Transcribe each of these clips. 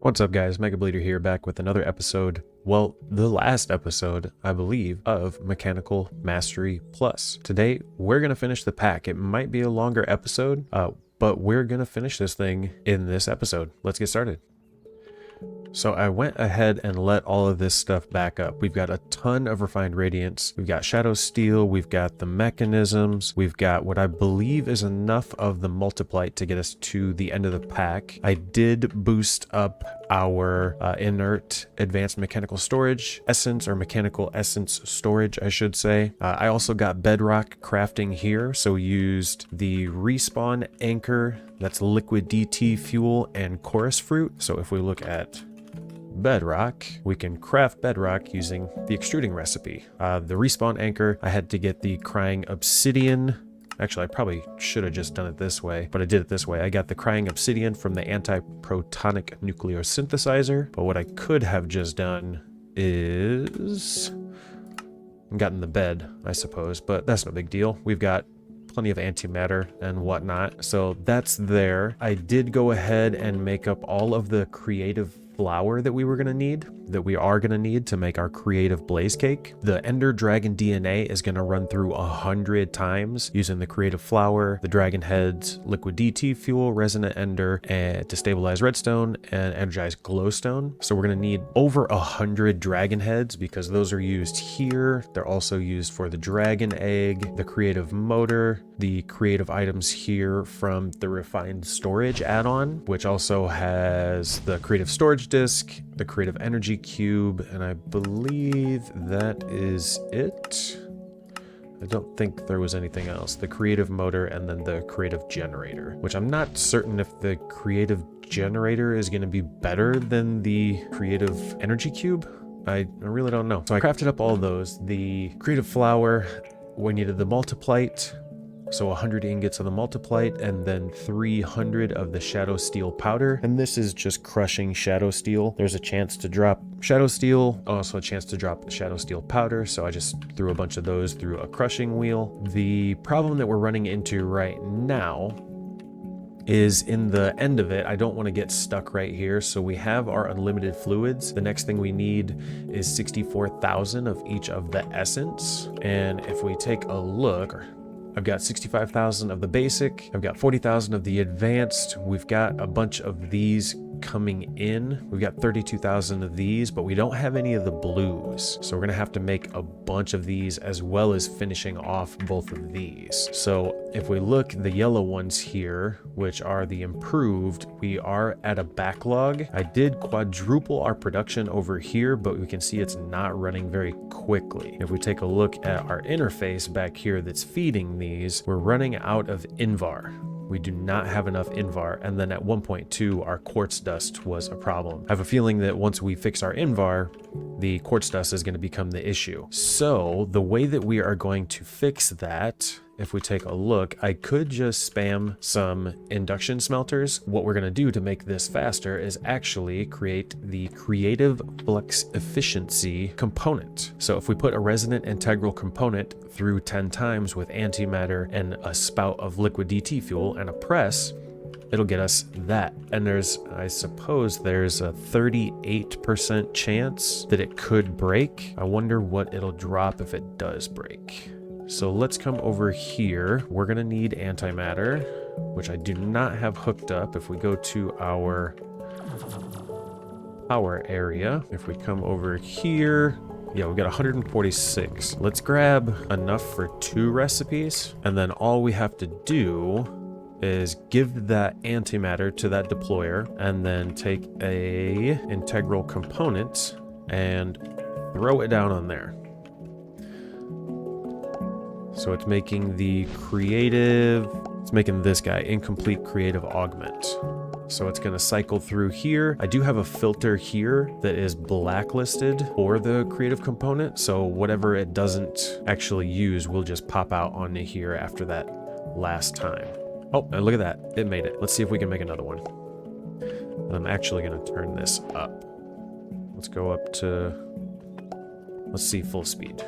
What's up guys, Mega Bleeder here, back with another episode, well, the last episode, I believe, of Mechanical Mastery Plus. Today, we're going to finish the pack. It might be a longer episode, but we're going to finish this thing in this episode. Let's get started. So I went ahead and let all of this stuff back up. We've got a ton of refined radiance. We've got shadow steel. We've got the mechanisms. We've got what I believe is enough of the multiplite to get us to the end of the pack. I did boost up our inert advanced mechanical storage essence, or mechanical essence storage, I should say. I also got bedrock crafting here. So we used the respawn anchor, that's liquid DT fuel, and chorus fruit. So if we look at bedrock, we can craft bedrock using the extruding recipe. The respawn anchor, I had to get the crying obsidian. Actually, I probably should have just done it this way, but I did it this way. I got the crying obsidian from the anti-protonic nuclear synthesizer, but what I could have just done is gotten the bed, I suppose, but that's no big deal. We've got plenty of antimatter and whatnot, so that's there. I did go ahead and make up all of the creative flour that we are going to need to make our creative blaze cake. The Ender Dragon DNA is going to run through 100 times using the creative flour, the dragon heads, liquid DT fuel, resonant ender, and to stabilize redstone and energize glowstone. So we're going to need over 100 dragon heads because those are used here. They're also used for the dragon egg, the creative motor, the creative items here from the refined storage add-on, which also has the creative storage disk, the creative energy cube, and I believe that is it. I don't think there was anything else. The creative motor and then the creative generator, which I'm not certain if the creative generator is going to be better than the creative energy cube. I really don't know. So I crafted up all those. The creative flour, we needed the multiplite. So 100 ingots of the multiplite and then 300 of the shadow steel powder. And this is just crushing shadow steel. There's a chance to drop shadow steel, also a chance to drop shadow steel powder. So I just threw a bunch of those through a crushing wheel. The problem that we're running into right now is in the end of it. I don't want to get stuck right here. So we have our unlimited fluids. The next thing we need is 64,000 of each of the essence. And if we take a look, I've got 65,000 of the basic, I've got 40,000 of the advanced, we've got a bunch of these coming in, we've got 32,000 of these, but we don't have any of the blues. So we're gonna have to make a bunch of these as well as finishing off both of these. So if we look, the yellow ones here, which are the improved, we are at a backlog. I did quadruple our production over here, but we can see it's not running very quickly. If we take a look at our interface back here that's feeding these, we're running out of Invar. We do not have enough Invar, and then at 1.2 our quartz dust was a problem. I have a feeling that once we fix our Invar, the quartz dust is going to become the issue. So the way that we are going to fix that, if we take a look, I could just spam some induction smelters. What we're going to do to make this faster is actually create the creative flux efficiency component. So if we put a resonant integral component through 10 times with antimatter and a spout of liquid DT fuel and a press, it'll get us that. And I suppose there's a 38% chance that it could break. I wonder what it'll drop if it does break. So let's come over here. We're gonna need antimatter, which I do not have hooked up. If we go to our power area, if we come over here, yeah, we got 146. Let's grab enough for 2 recipes, and then all we have to do is give that antimatter to that deployer, and then take a integral component and throw it down on there. So it's making the creative, it's making this guy incomplete creative augment. So it's going to cycle through here. I do have a filter here that is blacklisted for the creative component. So whatever it doesn't actually use will just pop out onto here after that last time. Oh, and look at that. It made it. Let's see if we can make another one. And I'm actually going to turn this up. Let's go up to, let's see, full speed.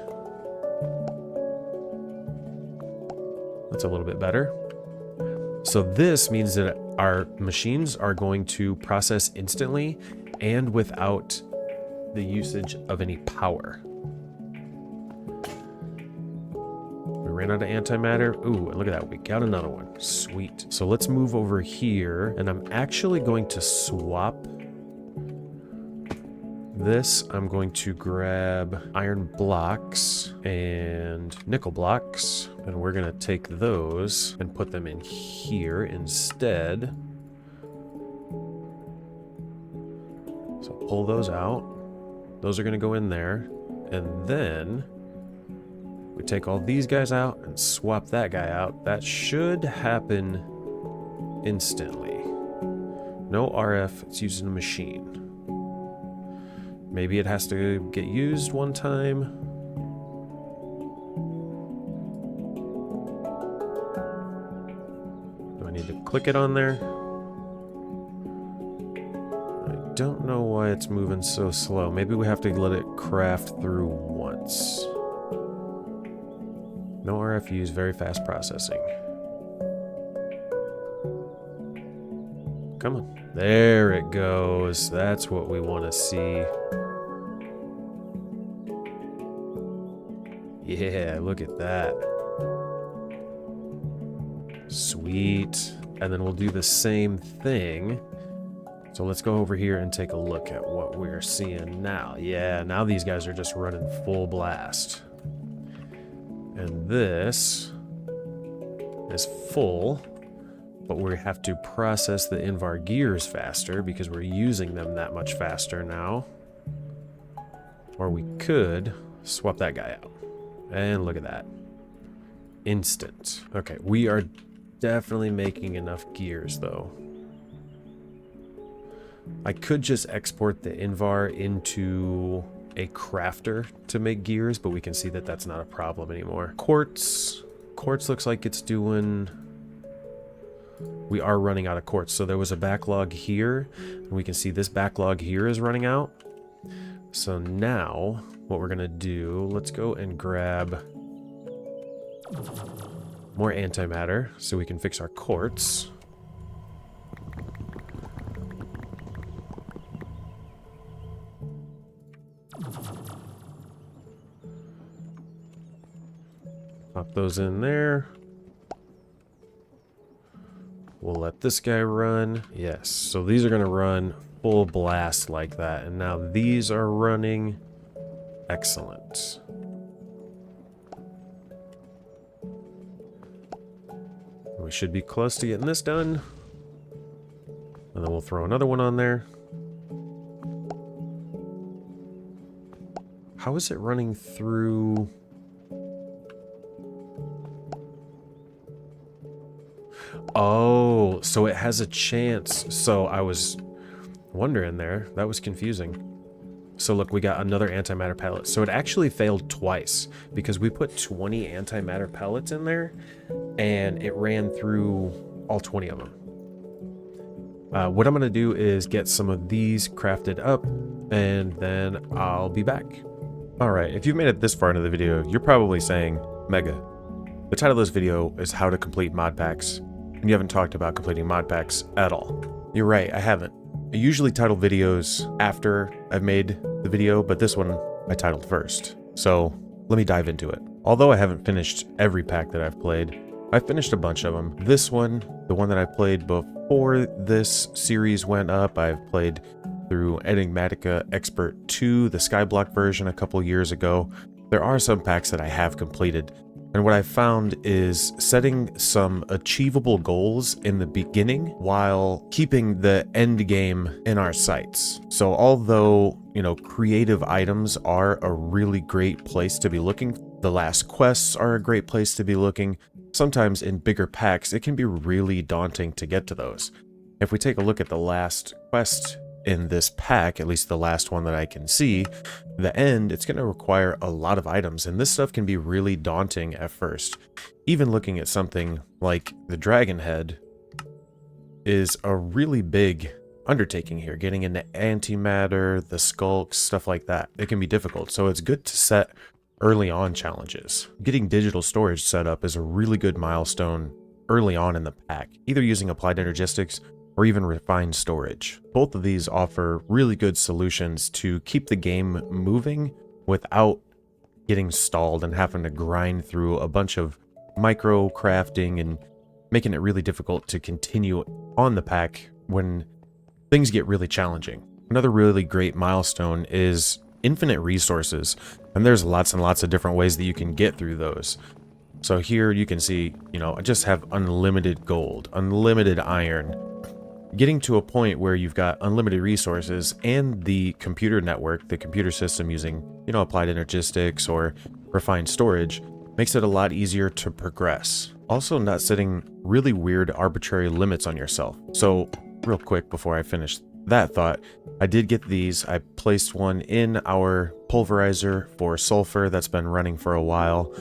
That's a little bit better. So this means that our machines are going to process instantly and without the usage of any power. We ran out of antimatter. Ooh, look at that. We got another one. Sweet. So let's move over here, and I'm actually going to swap this. I'm going to grab iron blocks and nickel blocks, and we're going to take those and put them in here instead. So pull those out. Those are going to go in there, and then we take all these guys out and swap that guy out. That should happen instantly. No RF, it's used in a machine. Maybe it has to get used one time. Do I need to click it on there? I don't know why it's moving so slow. Maybe we have to let it craft through once. No RF used, very fast processing. Come on. There it goes. That's what we want to see. Yeah, look at that. Sweet. And then we'll do the same thing. So let's go over here and take a look at what we're seeing now. Yeah, now these guys are just running full blast. And this is full, but we have to process the Invar gears faster because we're using them that much faster now. Or we could swap that guy out. And look at that. Instant. Okay, we are definitely making enough gears though. I could just export the Invar into a crafter to make gears, but we can see that that's not a problem anymore. Quartz looks like it's doing... We are running out of quartz, so there was a backlog here, and we can see this backlog here is running out. So now, what we're gonna do, let's go and grab more antimatter so we can fix our quartz. Pop those in there. We'll let this guy run. Yes, so these are gonna run full blast like that. And now these are running. Excellent. We should be close to getting this done. And then we'll throw another one on there. How is it running through? Oh, so it has a chance. So I was wondering there. That was confusing. So look, we got another antimatter pellet. So it actually failed twice because we put 20 antimatter pellets in there and it ran through all 20 of them. What I'm going to do is get some of these crafted up and then I'll be back. All right, if you've made it this far into the video, you're probably saying, Mega, the title of this video is how to complete mod packs, and you haven't talked about completing mod packs at all. You're right, I haven't. I usually title videos after I've made the video, but this one I titled first. So let me dive into it. Although I haven't finished every pack that I've played, I've finished a bunch of them. This one, the one that I played before this series went up, I've played through Enigmatica Expert 2, the Skyblock version a couple years ago. There are some packs that I have completed. And what I found is setting some achievable goals in the beginning while keeping the end game in our sights. So although, creative items are a really great place to be looking, the last quests are a great place to be looking, sometimes in bigger packs, it can be really daunting to get to those. If we take a look at the last quest in this pack, at least the last one that I can see, the end, it's going to require a lot of items, and this stuff can be really daunting at first. Even looking at something like the Dragon Head is a really big undertaking here. Getting into antimatter, the skulks, stuff like that. It can be difficult, so it's good to set early on challenges. Getting digital storage set up is a really good milestone early on in the pack, either using applied energistics or even refined storage. Both of these offer really good solutions to keep the game moving without getting stalled and having to grind through a bunch of micro crafting and making it really difficult to continue on the pack when things get really challenging. Another really great milestone is infinite resources, and there's lots and lots of different ways that you can get through those. So here you can see, I just have unlimited gold, unlimited iron. Getting to a point where you've got unlimited resources and the computer network, the computer system using, applied energistics or refined storage, makes it a lot easier to progress. Also, not setting really weird arbitrary limits on yourself. So real quick before I finish that thought, I did get these. I placed one in our pulverizer for sulfur that's been running for a while.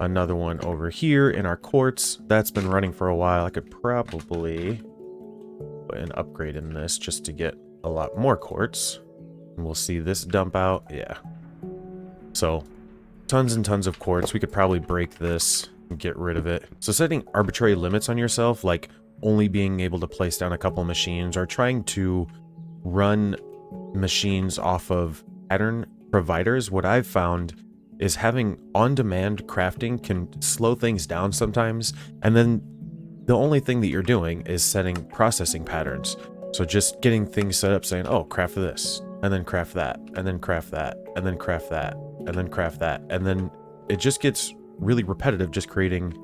Another one over here in our quartz that's been running for a while. I could probably put an upgrade in this just to get a lot more quartz. And we'll see this dump out. Yeah. So tons and tons of quartz. We could probably break this and get rid of it. So setting arbitrary limits on yourself, like only being able to place down a couple machines or trying to run machines off of pattern providers, what I've found is having on-demand crafting can slow things down sometimes, and then the only thing that you're doing is setting processing patterns. So just getting things set up saying, oh, craft this, and then craft that, and then craft that, and then craft that, and then craft that, and then it just gets really repetitive, just creating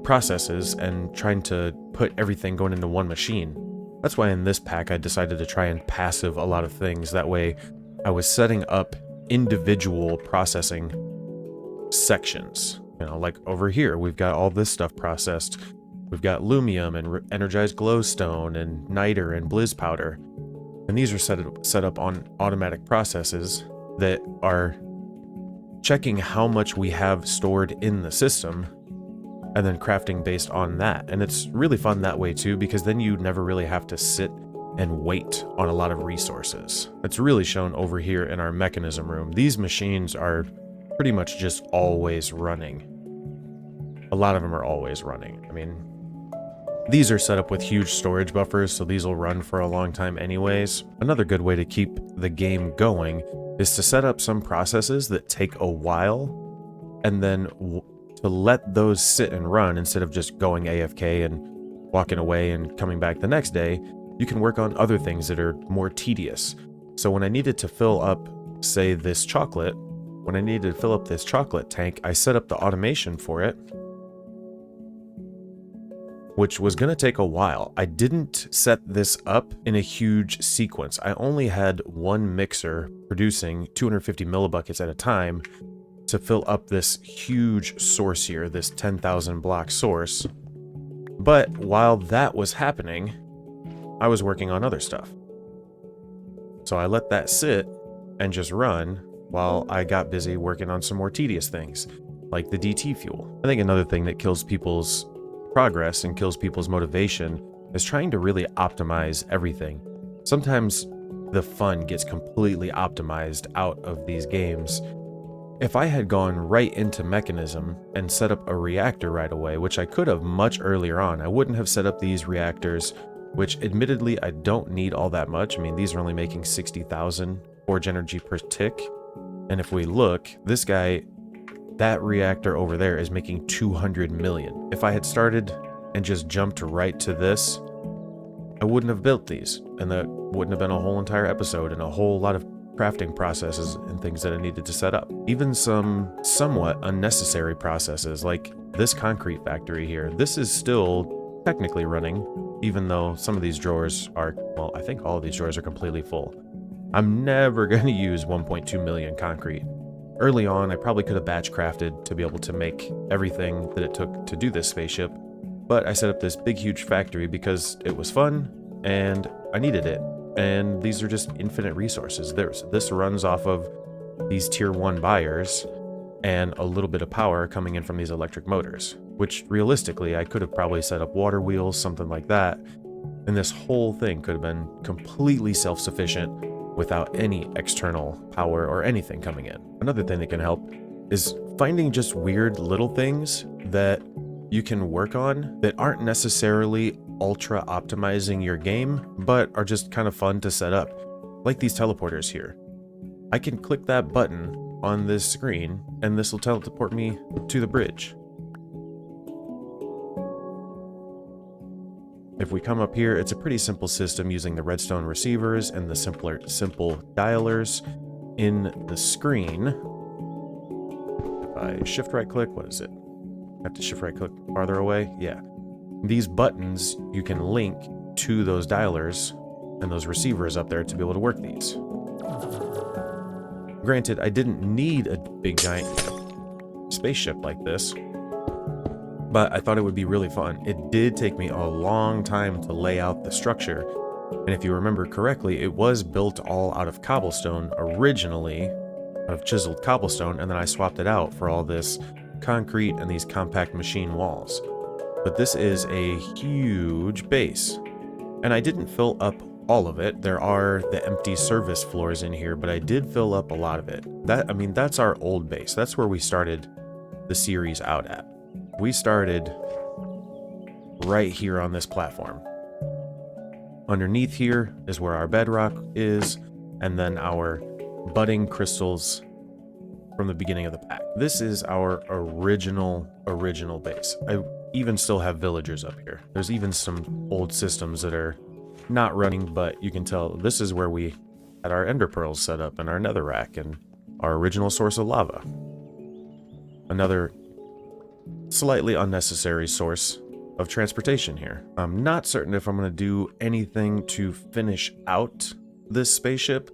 processes and trying to put everything going into one machine. That's why in this pack I decided to try and passive a lot of things. That way I was setting up individual processing sections. Like over here we've got all this stuff processed. We've got lumium and energized glowstone and niter and blizz powder. And these are set up on automatic processes that are checking how much we have stored in the system and then crafting based on that. And it's really fun that way too, because then you never really have to sit and wait on a lot of resources. It's really shown over here in our mechanism room. These machines are pretty much just always running. A lot of them are always running. I mean, these are set up with huge storage buffers, so these will run for a long time anyways. Another good way to keep the game going is to set up some processes that take a while and then to let those sit and run instead of just going AFK and walking away and coming back the next day. You can work on other things that are more tedious. So when I needed to fill up, say, this chocolate, when I needed to fill up this chocolate tank, I set up the automation for it, which was going to take a while. I didn't set this up in a huge sequence. I only had one mixer producing 250 millibuckets at a time to fill up this huge source here, this 10,000 block source. But while that was happening, I was working on other stuff. So I let that sit and just run while I got busy working on some more tedious things, like the DT fuel. I think another thing that kills people's progress and kills people's motivation is trying to really optimize everything. Sometimes the fun gets completely optimized out of these games. If I had gone right into mechanism and set up a reactor right away, which I could have much earlier on, I wouldn't have set up these reactors, which admittedly I don't need all that much. I mean, these are only making 60,000 forge energy per tick. And if we look, this guy, that reactor over there is making 200 million. If I had started and just jumped right to this, I wouldn't have built these, and that wouldn't have been a whole entire episode and a whole lot of crafting processes and things that I needed to set up. Even some somewhat unnecessary processes like this concrete factory here. This is still technically running, even though some of these drawers are, well, I think all of these drawers are completely full. I'm never going to use 1.2 million concrete. Early on, I probably could have batch crafted to be able to make everything that it took to do this spaceship, but I set up this big, huge factory because it was fun and I needed it. And these are just infinite resources. This runs off of these tier 1 buyers and a little bit of power coming in from these electric motors, which realistically, I could have probably set up water wheels, something like that. And this whole thing could have been completely self-sufficient without any external power or anything coming in. Another thing that can help is finding just weird little things that you can work on that aren't necessarily ultra optimizing your game, but are just kind of fun to set up. Like these teleporters here. I can click that button on this screen, and this will teleport me to the bridge. If we come up here, it's a pretty simple system using the redstone receivers and the simple dialers in the screen. If I shift right click, what is it? I have to shift right click farther away? Yeah. These buttons you can link to those dialers and those receivers up there to be able to work these. Granted, I didn't need a big giant spaceship like this, but I thought it would be really fun. It did take me a long time to lay out the structure, and if you remember correctly, it was built all out of cobblestone originally, out of chiseled cobblestone, and then I swapped it out for all this concrete and these compact machine walls. But this is a huge base, and I didn't fill up all of it. There are the empty service floors in here, but I did fill up a lot of it. That's our old base. That's where we started the series out at. We started right here on this platform. Underneath here is where our bedrock is, and then our budding crystals from the beginning of the pack. This is our original base. I even still have villagers up here. There's even some old systems that are not running, but you can tell this is where we had our ender pearls set up and our netherrack and our original source of lava. Another slightly unnecessary source of transportation here. I'm not certain if I'm going to do anything to finish out this spaceship.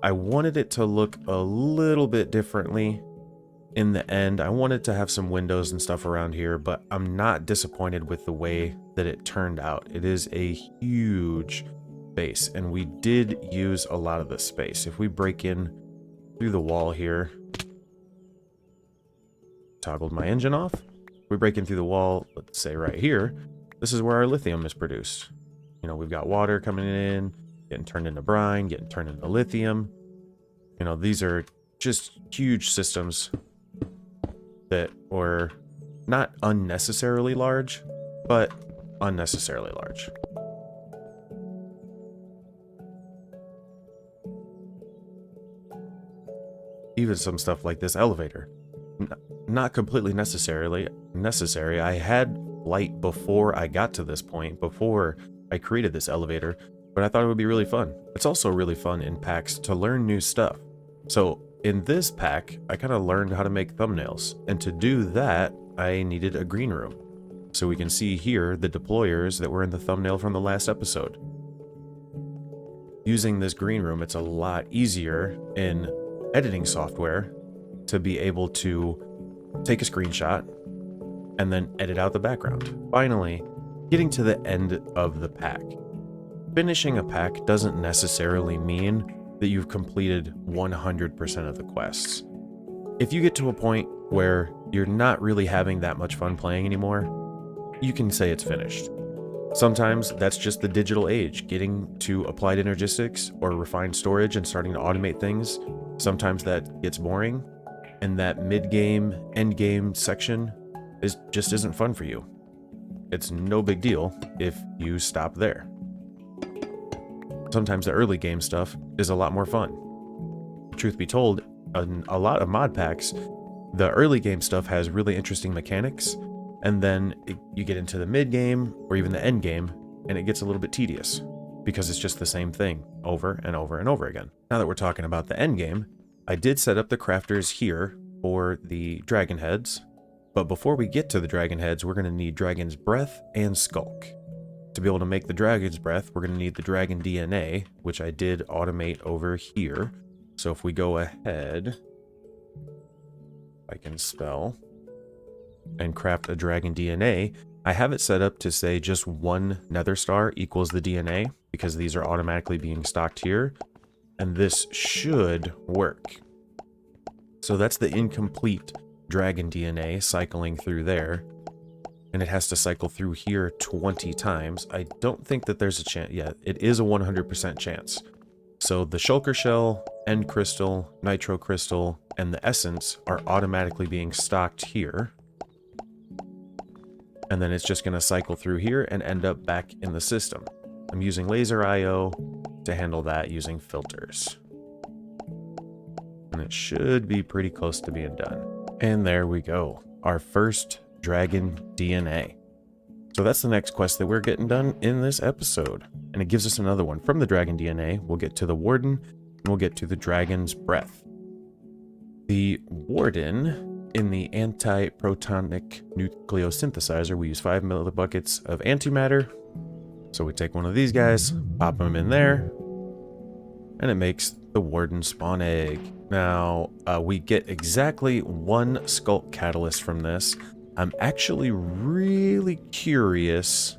I wanted it to look a little bit differently in the end. I wanted to have some windows and stuff around here, but I'm not disappointed with the way that it turned out. It is a huge base, and we did use a lot of the space. If we break in through the wall here, toggled my engine off. If we break in through the wall, let's say right here, this is where our lithium is produced. You know, we've got water coming in, getting turned into brine, getting turned into lithium. You know, these are just huge systems that were not unnecessarily large, but unnecessarily large. Even some stuff like this elevator. Not completely necessary. I had light before I got to this point, before I created this elevator, but I thought it would be really fun. It's also really fun in packs to learn new stuff. So in this pack, I kind of learned how to make thumbnails, and to do that, I needed a green room. So we can see here the deployers that were in the thumbnail from the last episode. Using this green room, it's a lot easier in editing software to be able to take a screenshot and then edit out the background. Finally, getting to the end of the pack. Finishing a pack doesn't necessarily mean that you've completed 100% of the quests. If you get to a point where you're not really having that much fun playing anymore, you can say it's finished. Sometimes that's just the digital age, getting to applied energistics or refined storage and starting to automate things. Sometimes that gets boring, and that mid-game, end-game section just isn't fun for you. It's no big deal if you stop there. Sometimes the early game stuff is a lot more fun. Truth be told, in a lot of mod packs, the early game stuff has really interesting mechanics, and then you get into the mid game or even the end game, and it gets a little bit tedious because it's just the same thing over and over and over again. Now that we're talking about the end game, I did set up the crafters here for the dragon heads, but before we get to the dragon heads, we're going to need dragon's breath and skulk. To be able to make the dragon's breath, we're going to need the dragon DNA, which I did automate over here. So if we go ahead, I can spell and craft a dragon DNA. I have it set up to say just one nether star equals the DNA because these are automatically being stocked here, and this should work. So that's the incomplete dragon DNA cycling through there, and it has to cycle through here 20 times. I don't think that there's a chance yet. It is a 100% chance. So the shulker shell, end crystal, nitro crystal, and the essence are automatically being stocked here. and then it's just going to cycle through here and end up back in the system. I'm using laser IO to handle that using filters. And it should be pretty close to being done. And there we go. Our first dragon DNA. So that's the next quest that we're getting done in this episode. And it gives us another one. From the dragon DNA, we'll get to the warden, and we'll get to the dragon's breath. The warden, in the anti-protonic nucleosynthesizer, we use 5 millibuckets of antimatter. So we take one of these guys, pop them in there, and it makes the warden spawn egg. Now, we get exactly 1 sculk catalyst from this. I'm actually really curious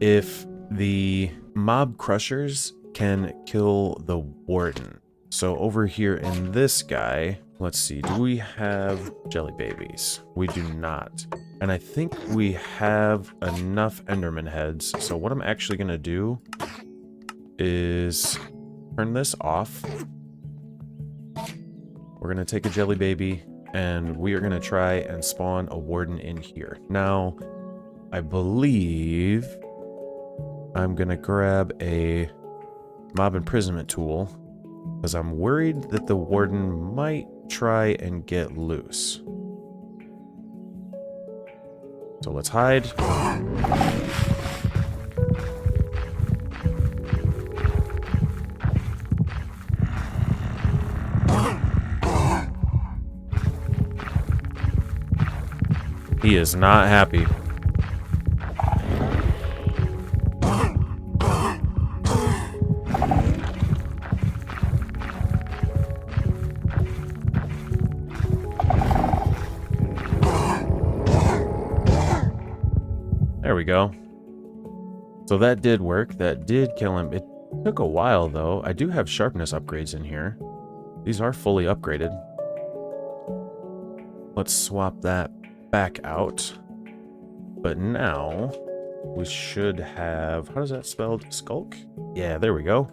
if the mob crushers can kill the warden. So over here in this guy, let's see, do we have jelly babies? We do not. And I think we have enough Enderman heads. So what I'm actually going to do is turn this off. We're going to take a jelly baby and we are going to try and spawn a warden in here. Now, I believe I'm going to grab a mob imprisonment tool because I'm worried that the warden might try and get loose. So let's hide. He is not happy. There we go. So that did work. That did kill him. It took a while, though. I do have sharpness upgrades in here. These are fully upgraded. Let's swap that back out. But now we should have, how does that spelled? Skulk? Yeah, there we go.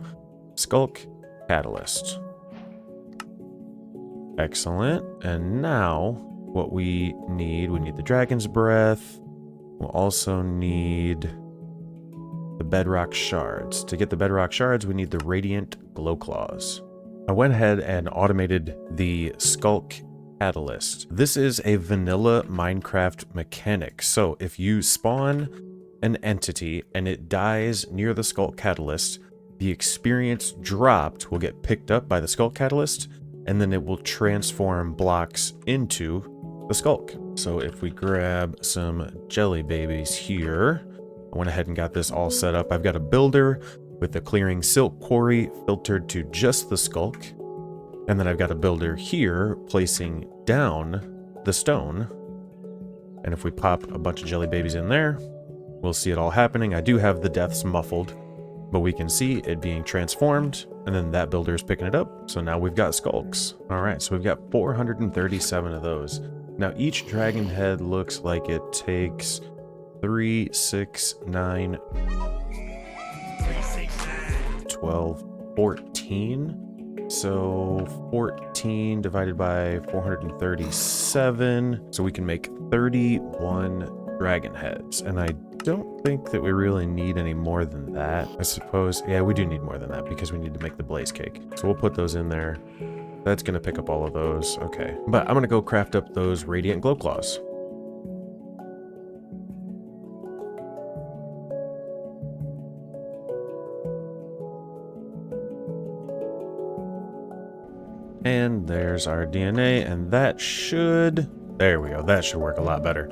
Skulk catalyst. Excellent. And now what we need the dragon's breath. We'll also need the bedrock shards. To get the bedrock shards, we need the radiant glow claws. I went ahead and automated the skulk catalyst. This is a vanilla Minecraft mechanic. So if you spawn an entity and it dies near the skulk catalyst, the experience dropped will get picked up by the skulk catalyst, and then it will transform blocks into the skulk. So if we grab some jelly babies here, I went ahead and got this all set up. I've got a builder with the clearing silk quarry filtered to just the skulk. And then I've got a builder here placing down the stone. And if we pop a bunch of jelly babies in there, we'll see it all happening. I do have the deaths muffled, but we can see it being transformed. And then that builder is picking it up. So now we've got skulks. All right, so we've got 437 of those. Now each dragon head looks like it takes 3, 6, 9, 12, 14. So 14 divided by 437. So we can make 31 dragon heads. And I don't think that we really need any more than that. I suppose, yeah, we do need more than that because we need to make the blaze cake. So we'll put those in there. That's going to pick up all of those. Okay. But I'm going to go craft up those radiant glow claws. And there's our DNA, and that should, there we go, that should work a lot better.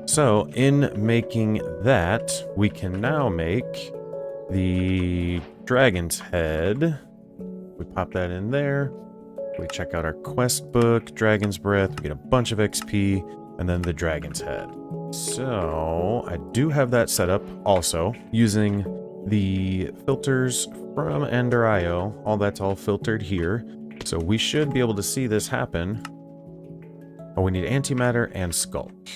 So in making that, we can now make the dragon's head. We pop that in there. We check out our quest book, dragon's breath, we get a bunch of XP, and then the dragon's head. So I do have that set up also using the filters from Ender.io. All that's all filtered here. So we should be able to see this happen. Oh, we need antimatter and skulk.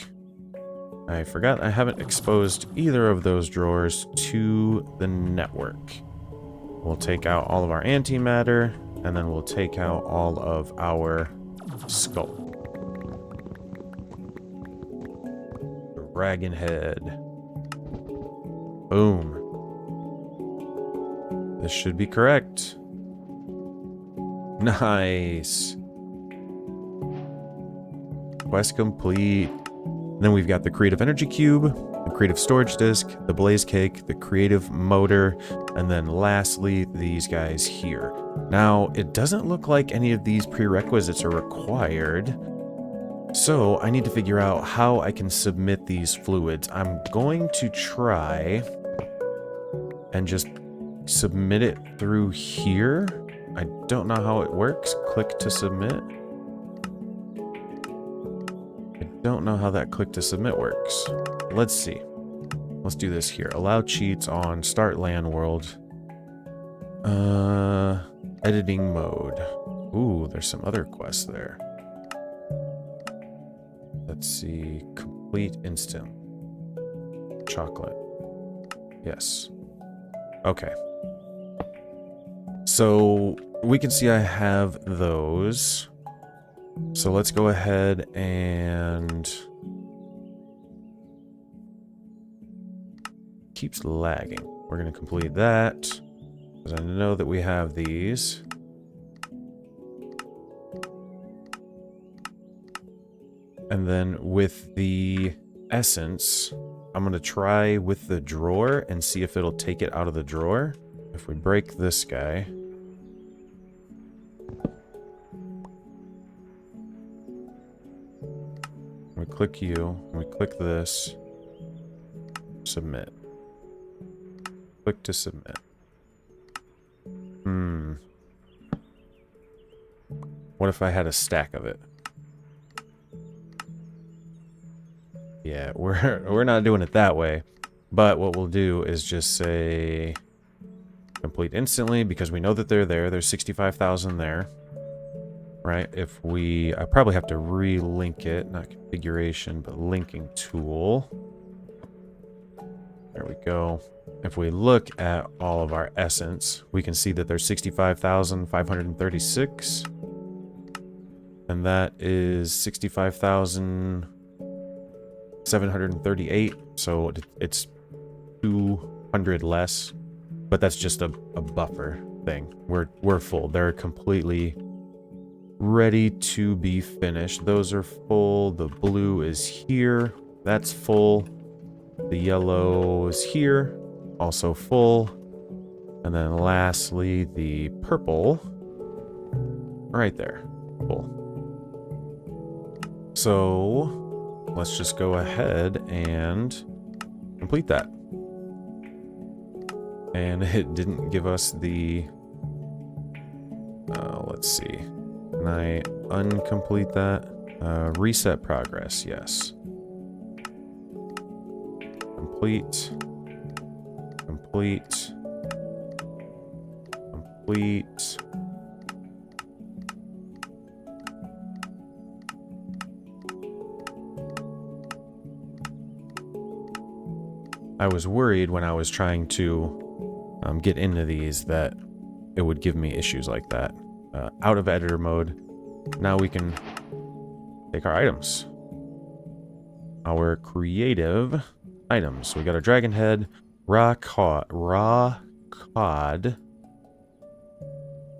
I forgot I haven't exposed either of those drawers to the network. We'll take out all of our antimatter, and then we'll take out all of our skulk. Dragon head. Boom. This should be correct. Nice. Quest complete. Then we've got the creative energy cube, the creative storage disk, the blaze cake, the creative motor, and then lastly, these guys here. Now, it doesn't look like any of these prerequisites are required, so I need to figure out how I can submit these fluids. I'm going to try and just submit it through here. I don't know how it works. Click to submit. I don't know how that click to submit works. Let's see. Let's do this here. Allow cheats on start LAN world. Editing mode. Ooh, there's some other quests there. Let's see. Complete instant. Chocolate. Yes. Okay. So we can see I have those. So let's go ahead and... Keeps lagging. We're going to complete that, because I know that we have these. And then with the essence, I'm going to try with the drawer and see if it'll take it out of the drawer. If we break this guy... We click you, we click this, submit. Click to submit. What if I had a stack of it? Yeah, we're not doing it that way. But what we'll do is just say complete instantly, because we know that they're there. There's 65,000 there. Right? If we... I probably have to re-link it. Not configuration, but linking tool. There we go. If we look at all of our essence, we can see that there's 65,536. And that is 65,738. So it's 200 less. But that's just a buffer thing. We're full. They're completely... ready to be finished. Those are full. The blue is here. That's full. The yellow is here. Also full. And then lastly, the purple. Right there. Full. So let's just go ahead and complete that. And it didn't give us the... let's see. Can I uncomplete that? Reset progress, yes. Complete. Complete. Complete. I was worried when I was trying to get into these that it would give me issues like that. Out of editor mode. Now we can take our items. Our creative items. So we got our dragon head, raw cod.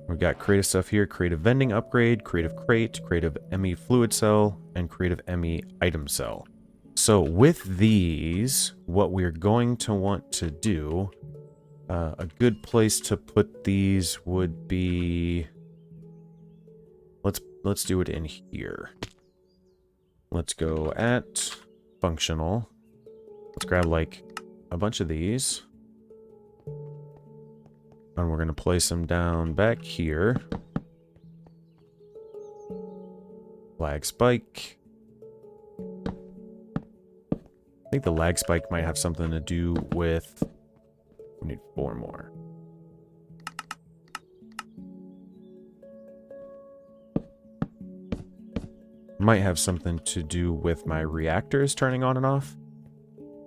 We've got creative stuff here. Creative vending upgrade, creative crate, creative ME fluid cell, and creative ME item cell. So with these, what we're going to want to do, a good place to put these would be... Let's do it in here. Let's go at functional. Let's grab like a bunch of these. And we're going to place them down back here. Lag spike. I think the lag spike might have something to do with... We need 4 more. Might have something to do with my reactors turning on and off.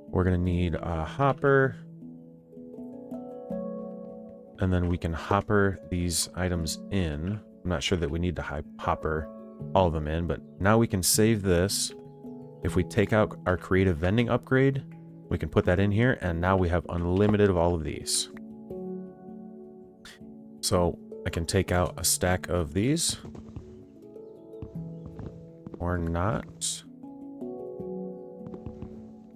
We're going to need a hopper. And then we can hopper these items in. I'm not sure that we need to hopper all of them in, but now we can save this. If we take out our creative vending upgrade, we can put that in here, and now we have unlimited of all of these. So I can take out a stack of these. Or not.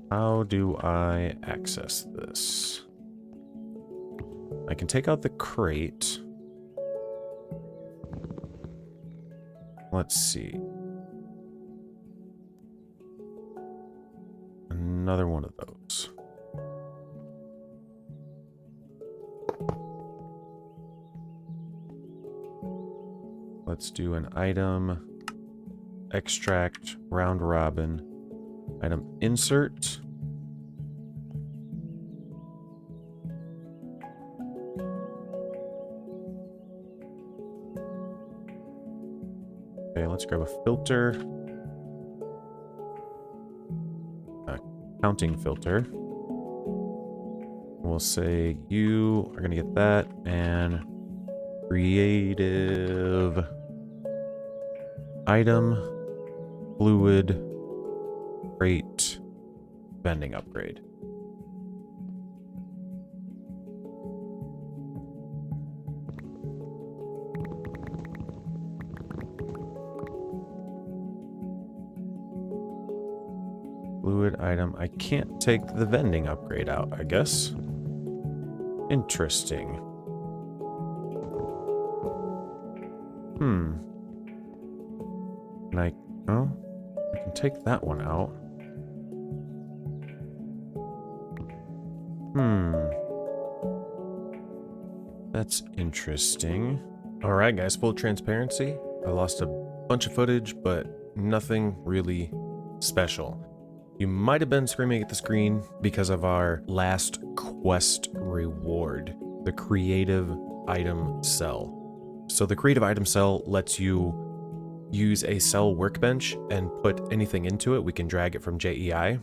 How do I access this? I can take out the crate. Let's see. Another one of those. Let's do an item, extract, round robin, item insert. Okay, let's grab a filter. A counting filter. We'll say you are going to get that, and creative item, fluid, crate, vending upgrade. Fluid item. I can't take the vending upgrade out, I guess. Interesting. And I can take that one out. That's interesting. Alright guys, full transparency. I lost a bunch of footage, but nothing really special. You might have been screaming at the screen because of our last quest reward, the creative item cell. So the creative item cell lets you use a cell workbench and put anything into it. We can drag it from JEI,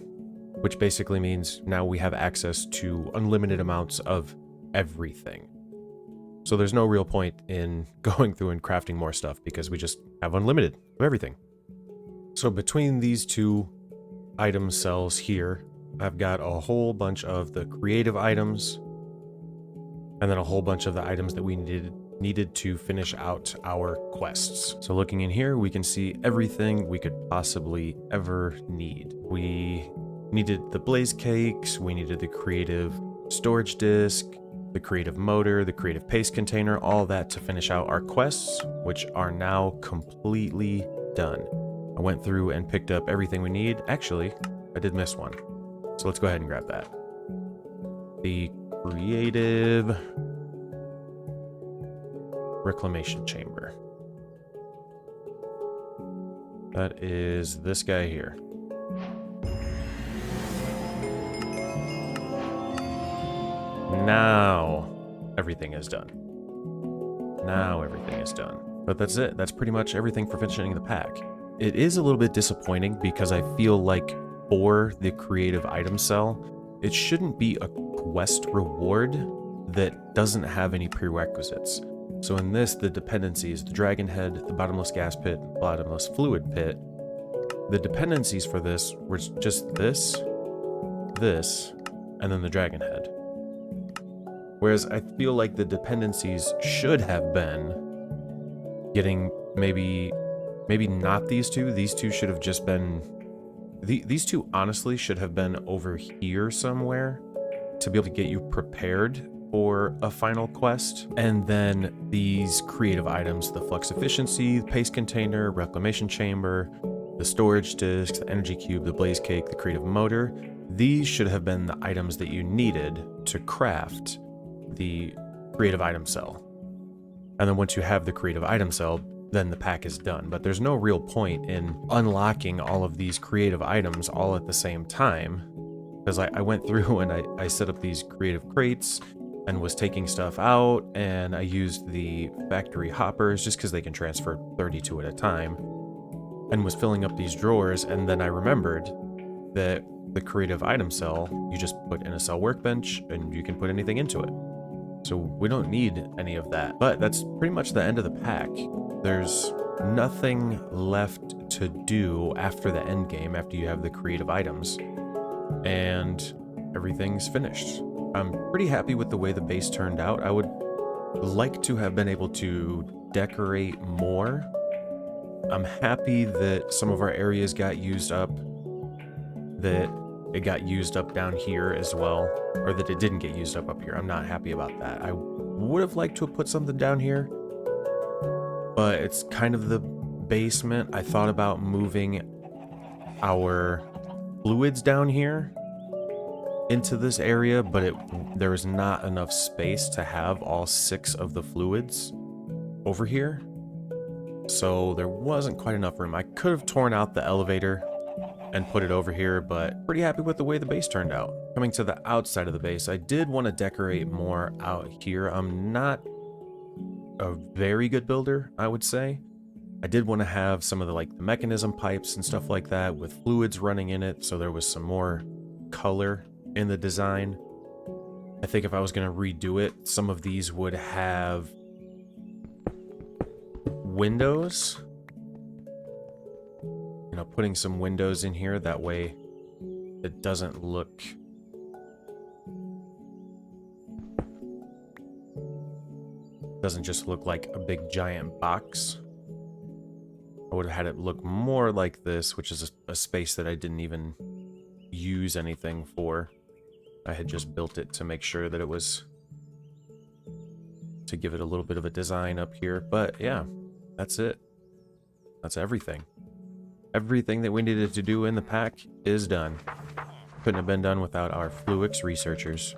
which basically means now we have access to unlimited amounts of everything. So there's no real point in going through and crafting more stuff because we just have unlimited of everything. So between these two item cells here, I've got a whole bunch of the creative items and then a whole bunch of the items that we needed to finish out our quests. So looking in here, we can see everything we could possibly ever need. We needed the blaze cakes, we needed the creative storage disk, the creative motor, the creative paste container, all that to finish out our quests, which are now completely done. I went through and picked up everything we need. Actually, I did miss one. So let's go ahead and grab that. The creative reclamation chamber. That is this guy here. Now everything is done. Now everything is done. But that's it. That's pretty much everything for finishing the pack. It is a little bit disappointing because I feel like for the creative item cell, it shouldn't be a quest reward that doesn't have any prerequisites. So in this, the dependencies, the dragon head, the bottomless gas pit, bottomless fluid pit, the dependencies for this were just this, and then the dragon head. Whereas I feel like the dependencies should have been getting maybe not these two. These two should have just been... These two honestly should have been over here somewhere to be able to get you prepared for a final quest. And then these creative items, the flux efficiency, the paste container, reclamation chamber, the storage disk, the energy cube, the blaze cake, the creative motor, these should have been the items that you needed to craft the creative item cell. And then once you have the creative item cell, then the pack is done. But there's no real point in unlocking all of these creative items all at the same time, because I went through and I set up these creative crates and was taking stuff out, and I used the factory hoppers just because they can transfer 32 at a time, and was filling up these drawers. And then I remembered that the creative item cell, you just put in a cell workbench and you can put anything into it. So we don't need any of that. But that's pretty much the end of the pack. There's nothing left to do after the end game, after you have the creative items, and everything's finished. I'm pretty happy with the way the base turned out. I would like to have been able to decorate more. I'm happy that some of our areas got used up, that it got used up down here as well, or that it didn't get used up here. I'm not happy about that. I would have liked to have put something down here, but it's kind of the basement. I thought about moving our fluids down here into this area, but there was not enough space to have all 6 of the fluids over here. So there wasn't quite enough room. I could have torn out the elevator and put it over here, but pretty happy with the way the base turned out. Coming to the outside of the base, I did want to decorate more out here. I'm not a very good builder, I would say. I did want to have some of the the mechanism pipes and stuff like that with fluids running in it, so there was some more color in the design. I think if I was going to redo it, some of these would have windows. You know, putting some windows in here, that way it doesn't just look like a big giant box. I would have had it look more like this, which is a space that I didn't even use anything for. I had just built it to make sure that it was, to give it a little bit of a design up here. But yeah, that's it. That's everything. Everything that we needed to do in the pack is done. Couldn't have been done without our Fluix researchers.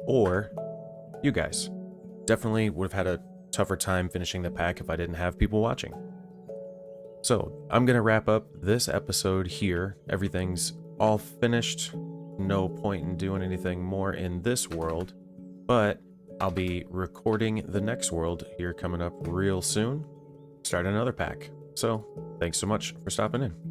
Or you guys. Definitely would have had a tougher time finishing the pack if I didn't have people watching. So I'm going to wrap up this episode here. Everything's all finished. No point in doing anything more in this world. But I'll be recording the next world here coming up real soon. Start another pack. So thanks so much for stopping in.